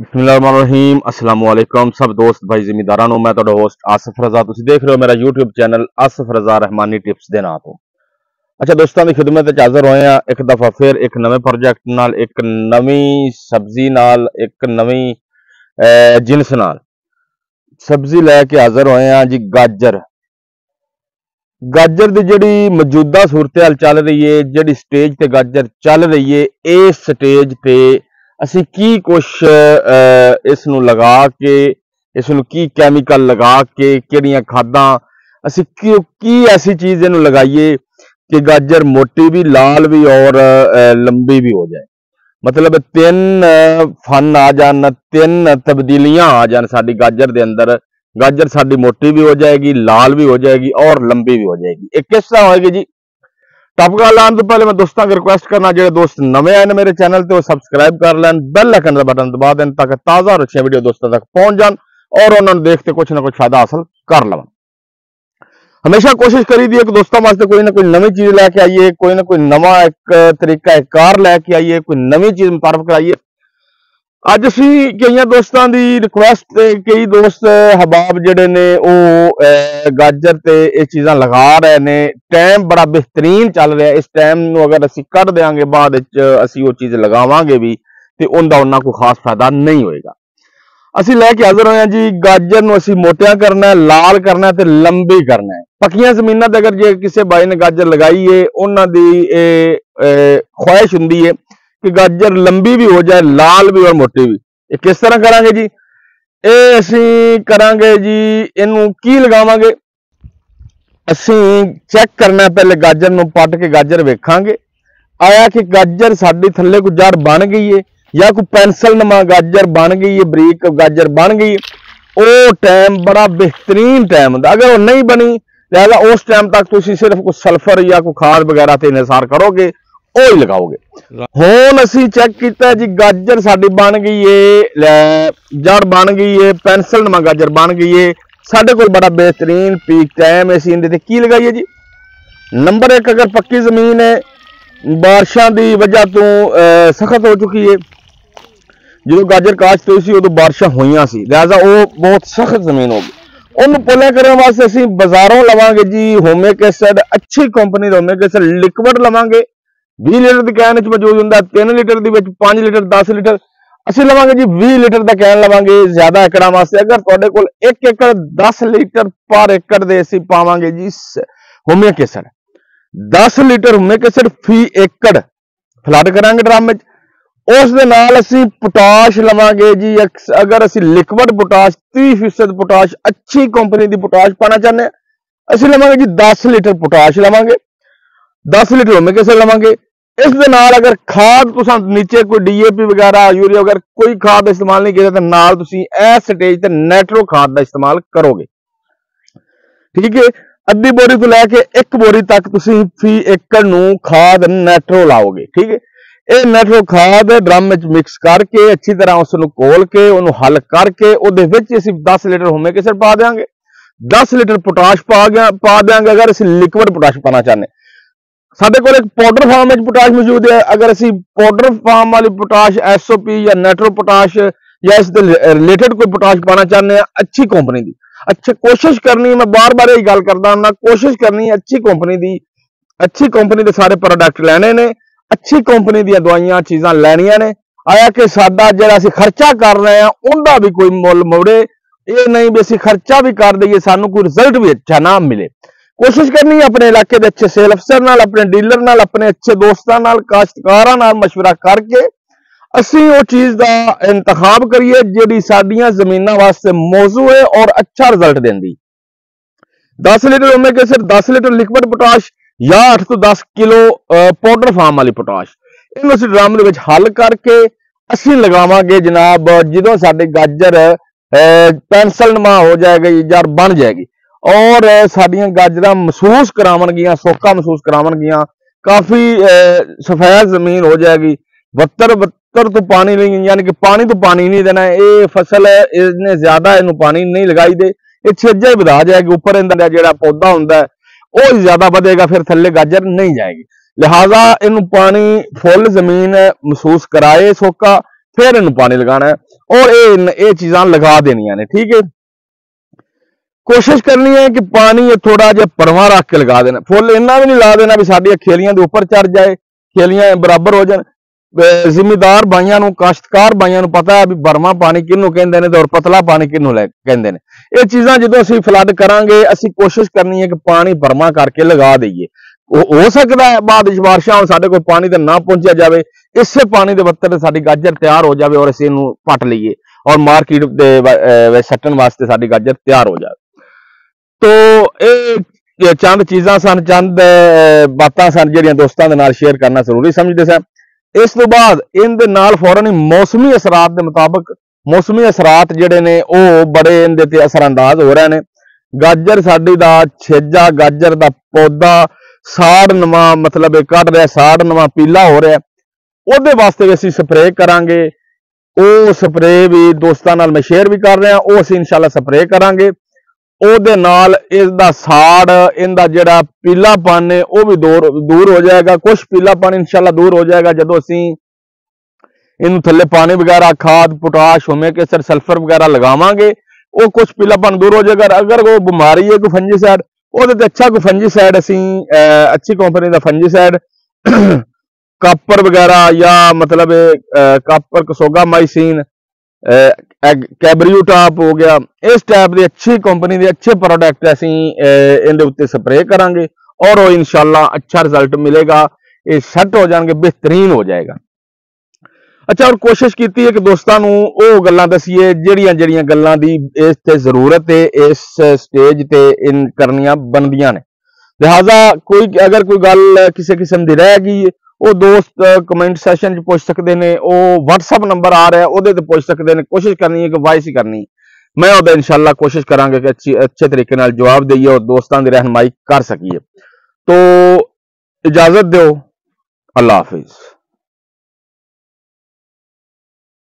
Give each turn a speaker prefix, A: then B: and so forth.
A: बिस्मिल्लाहिर्रहमानिर्रहीम अस्सलाम वालेकुम सब दोस्त भाई जिमीदारां नु मैं ਤੁਹਾਡਾ ਹੋਸਟ ਆਸਿਫ ਰਜ਼ਾ ਤੁਸੀਂ ਦੇਖ ਰਹੇ ਹੋ ਮੇਰਾ YouTube ਚੈਨਲ ਆਸਿਫ ਰਜ਼ਾ ਰਹਿਮਾਨੀ ਟਿਪਸ ਦੇ ਨਾਂ ਤੋਂ। ਅੱਛਾ ਦੋਸਤਾਂ ਦੀ ਖਿਦਮਤ ਵਿੱਚ ਹਾਜ਼ਰ ਹੋਏ ਆ ਇੱਕ ਦਫਾ ਫਿਰ ਇੱਕ ਨਵੇਂ ਪ੍ਰੋਜੈਕਟ ਨਾਲ, ਇੱਕ ਨਵੀਂ ਸਬਜ਼ੀ ਨਾਲ, ਇੱਕ ਨਵੀਂ ਜਿਨਸ ਨਾਲ ਸਬਜ਼ੀ ਲੈ ਕੇ ਹਾਜ਼ਰ ਹੋਏ ਆ ਜੀ। गाजर ਦੀ ਜਿਹੜੀ ਮੌਜੂਦਾ ਸੂਰਤ-ਹਾਲ ਚੱਲ ਰਹੀ ਹੈ, ਜਿਹੜੀ ਸਟੇਜ ਤੇ गाजर ਚੱਲ ਰਹੀ ਹੈ, ਇਸ ਸਟੇਜ ਤੇ ਅਸੀਂ ਕੀ ਕੁਛ ਇਸ ਨੂੰ ਲਗਾ ਕੇ, ਇਸ ਨੂੰ ਕੀ ਕੈਮੀਕਲ ਲਗਾ ਕੇ, ਕਿਹੜੀਆਂ ਖਾਦਾਂ ਅਸੀਂ ਕੀ ਐਸੀ ਚੀਜ਼ ਇਹਨੂੰ ਲਗਾਈਏ कि गाजर मोटी भी, लाल भी और लंबी भी हो जाए। मतलब तीन फन आ जान, तीन तब्दीलियां आ जान साडी गाजर दे अंदर। गाजर साडी मोटी भी हो जाएगी, लाल भी हो जाएगी और लंबी भी हो जाएगी। एक किस तरह होएगी जी? टॉपिक लाने तो पहले मैं दोस्तों को रिक्वेस्ट करना, जो दोस्त नवे आए मेरे चैनल तो सबसक्राइब कर लैन, बेल आइकन का बटन दबा दें ताकि ताज़ा और अच्छी वीडियो दोस्तों तक पहुंच जान और उन्होंने देखते कुछ ना कुछ फायदा हासिल कर लवन। हमेशा कोशिश करी दी कि दोस्तों वास्ते कोई ना कोई नवी चीज लैके आइए, कोई ना कोई नवा एक तरीका एक कार लैके आइए, कोई नवी चीज मुतारफ कराइए। अज असी कई दोस्तों की रिक्वेस्ट कई दोस्त हबाब जिहड़े ने गाजर ते ये चीज़ां लगा रहे ने। टाइम बड़ा बेहतरीन चल रहा है, इस टाइम नूं अगर असी कढ़ देंगे बाद असी वो चीज़ लगावांगे भी तो उनका उन्ना कोई खास फायदा नहीं होएगा। असी लैके हाजिर होए जी। गाजर नूं असी मोटिया करना है, लाल करना है, लंबी करना है। पक्कियां जमीनां ते अगर जे किसी भाई ने गाजर लगाई है, उन्हां दी ख्वाहिश हुंदी है कि गाजर लंबी भी हो जाए, लाल भी और मोटी भी। ये किस तरह करांगे जी? ये असी करांगे जी, इनू की लगावांगे? असी चेक करना है पहले गाजर नूं पट के गाजर वेखांगे आया कि गाजर साडी थल्ले कोई जड़ बन गई है या कोई पेंसिल नमा गाजर बन गई है, बरीक गाजर बन गई है। वो टाइम बड़ा बेहतरीन टाइम होंदा। अगर वो नहीं बनी लिहाजा उस टाइम तक तुसी सिर्फ कोई सल्फर या कोई खाद वगैरह ते निसार करोगे, वो ही लगाओगे। हुण असी चेक किया जी, गाजर साडी बन गई है, जड़ बन गई है, पेंसिल नमा गाजर बन गई है। साडे कोल बड़ा बेहतरीन पीक टाइम असी इहदे ते की लगाइए जी। नंबर एक, अगर पक्की जमीन है, बारिशां दी वजह तो सख्त हो चुकी है, जो गाजर काश्त हुई सी उदों बारिशां होईयां सी, लिहाजा वो बहुत सख्त जमीन होगी। उन्होंने पुलिया करने वास्ते असीं बाजारों लवांगे जी होमिक एसिड, अच्छी कंपनी का होमिक एसिड लिक्विड लवांगे। 20 लीटर की कैन मौजूद होंदा, 3 लीटर दी विच 5 लीटर 10 लीटर असीं लवांगे जी। 20 लीटर का कैन लवांगे ज्यादा एकड़ा वास्ते। अगर तुहाडे कोल 1 एकड़ 10 लीटर पर एकड़ दे असीं पावांगे जी humic acid. 10 litre humic acid फी एकड़ फ्लड करांगे ड्रम में। उस दे नाल असीं पोटाश लवांगे जी। अगर असीं लिक्विड पोटाश 30% पोटाश, अच्छी कंपनी की पोटाश पाना चाहते हैं, असीं लवांगे जी 10 लीटर पोटाश लवांगे, 10 लीटर होमिक एसिड लवांगे। इस दे नाल अगर खाद तुसां नीचे कोई DAP वगैरह यूरिया अगर कोई खाद इस्तेमाल नहीं किया तो नाल तुसीं इस स्टेज ते नाइट्रो खाद का इस्तेमाल करोगे। ठीक है, अद्धी बोरी तो लैके 1 बोरी तक तुसीं फी एकड़ नूं खाद नाइट्रो लाओगे। ठीक है, ये नाइट्रो खाद ड्रम में मिक्स करके अच्छी तरह उसनूं घोल के उन्होंने हल करके उहदे विच असीं 10 लीटर होमिक एसिड पा देंगे, 10 लीटर पोटाश पा देंगे। अगर असीं लिक्विड पोटाश पाना चाहते, साडे कोल एक पाउडर फार्म में पोटाश मौजूद है। अगर असीं पाउडर फार्म वाली पोटाश SOP या नाइट्रो पोटाश या इस रिलेटेड कोई पोटाश पाना चाहते हैं अच्छी कंपनी की, अच्छा कोशिश करनी, मैं बार बार यही गल करदा हुंदा, कोशिश करनी अच्छी कंपनी की, अच्छी कंपनी के सारे प्रोडक्ट लैने ने, अच्छी कंपनी दी दवाइयां चीज़ां लैनियां ने। आया कि साडा जिहड़ा असीं खर्चा कर रहे हैं उनका भी कोई मुल मुड़े, ये नहीं भी असीं खर्चा भी कर दईए सानू कोई रिजल्ट भी अच्छा ना मिले। कोशिश करनी है अपने इलाके के अच्छे सेल अफसर नाल, अपने डीलर नाल, अपने अच्छे दोस्तों नाल, काश्तकारां नाल मशवरा करके असीं वो चीज़ का इंतखाब करिए जिहड़ी साडीआं ज़मीनां वास्ते मौजू है और अच्छा रिजल्ट देंदी। 10 litre humic acid, 10 litre liquid potash या 8 तो 10 किलो पाउडर फार्म वाली पोटाश, इन्हूं असीं ड्रम दे विच हल करके असीं लगावांगे जनाब। जदों साडी गाजर पेंसिल नुमा हो जाएगी, जड़ बन जाएगी और साडियां गाजरां महसूस करावणगियां, सोका महसूस करावणगियां, काफ़ी सफेद जमीन हो जाएगी। वत्तर तो पानी नहीं, यानी कि पानी तो पानी नहीं देना है। ये फसल है, इसने ज्यादा इनू पानी नहीं लगाई दे, ये छेजा ही वधा जाएगी। उपर इनका जिहड़ा पौधा हुंदा है वो ज्यादा बढ़ेगा, फिर थल्ले गाजर नहीं जाएगी। लिहाजा इनू पानी फुल जमीन महसूस कराए सोका, फिर इनू पानी लगाना है। और ये चीज़ां लगा देनियां ने। ठीक है, कोशिश करनी है कि पानी ये थोड़ा जिहा परवा रख के लगा देना, फुल इन्ना भी नहीं ला देना भी साडियां खेलियां दे उपर चढ़ जाए, खेलियां बराबर हो जाए। जिम्मेदार भाइयों नूं, काश्तकार भाइयों नूं पता है भी भरवा पानी किनू कहंदे ने और पतला पानी किनू कहंदे ने। ये चीज़ां जदों असीं फ्लड करांगे, असीं कोशिश करनी है कि पानी भरवा करके लगा दईए। हो सकता है बाद बारिशां होण साडे कोल पानी ते ना पहुंचा जाए, इसे पानी के बत्तर साडी गाजर तैयार हो जाए और असीं इहनूं पट लईए और मार्केट दे सट्टण वास्ते साडी गाजर तैयार हो जाए। तो ये चंद चीज़ां सन, चंद बातां सन जिहड़ियां दोस्तां दे नाल शेयर करना जरूरी समझदे सन। इस तो बाद इन दे नाल फौरन ही मौसमी असरात के मुताबिक मौसमी असरात जिहड़े ने वो बड़े इहदे ते असरअंदाज हो रहे हैं। गाजर साडी दा छेजा, गाजर दा पौधा साड़ नवा मतलब कट रहा, साड़ नवा पीला हो रहा है, ਉਹਦੇ वास्ते भी असीं स्प्रे करांगे। वो स्प्रे भी दोस्तां नाल मैं शेयर भी कर रहा, वो असीं इंशाल्लाह स्प्रे करांगे। ਉਹਦੇ नाल इसदा साड़, इनदा जिहड़ा पीलापन है वो भी दूर हो जाएगा। कुछ पीलापन इंशाल्लाह दूर हो जाएगा जदों असीं इनू थल्ले पानी वगैरह, खाद, पोटाश, हुमिक एसिड, सल्फर वगैरह लगावांगे, वो कुछ पीलापन दूर हो जाएगा। अगर वो बीमारी है कोई फंजीसाइड, वो अच्छा कोई फंजीसाइड असीं अच्छी कंपनी का फंजीसाइड कापर वगैरह या मतलब कापर कसोगा माइसिन, कैबरियोटाप हो गया, इस टाइप की अच्छी कंपनी के अच्छे प्रोडक्ट असीं इहदे उत्ते स्प्रे करांगे और वो इंशाल्लाह अच्छा रिजल्ट मिलेगा। ये सैट हो जाएंगे, बेहतरीन हो जाएगा। अच्छा, और कोशिश की है कि दोस्तों वो गल्लां दसीए जिहड़ियां जिहड़ियां गल्लां दी इस ते जरूरत है, इस स्टेज ते इन करनियां बनदियां ने। लिहाजा अगर कोई गल किसी किस्म की रह गई, वो दोस्त कमेंट सैशन च पुछ सकते हैं, वो WhatsApp नंबर आ रहा है वो पुछ सकते हैं। कोशिश करनी है कि वॉइस ही करनी, मैं वो इंशाल्लाह कोशिश करांगे कि अच्छे तरीके नाल जवाब दईए और दोस्तों की रहनुमाई कर सकीए। तो इजाजत दो, अल्लाह हाफिज।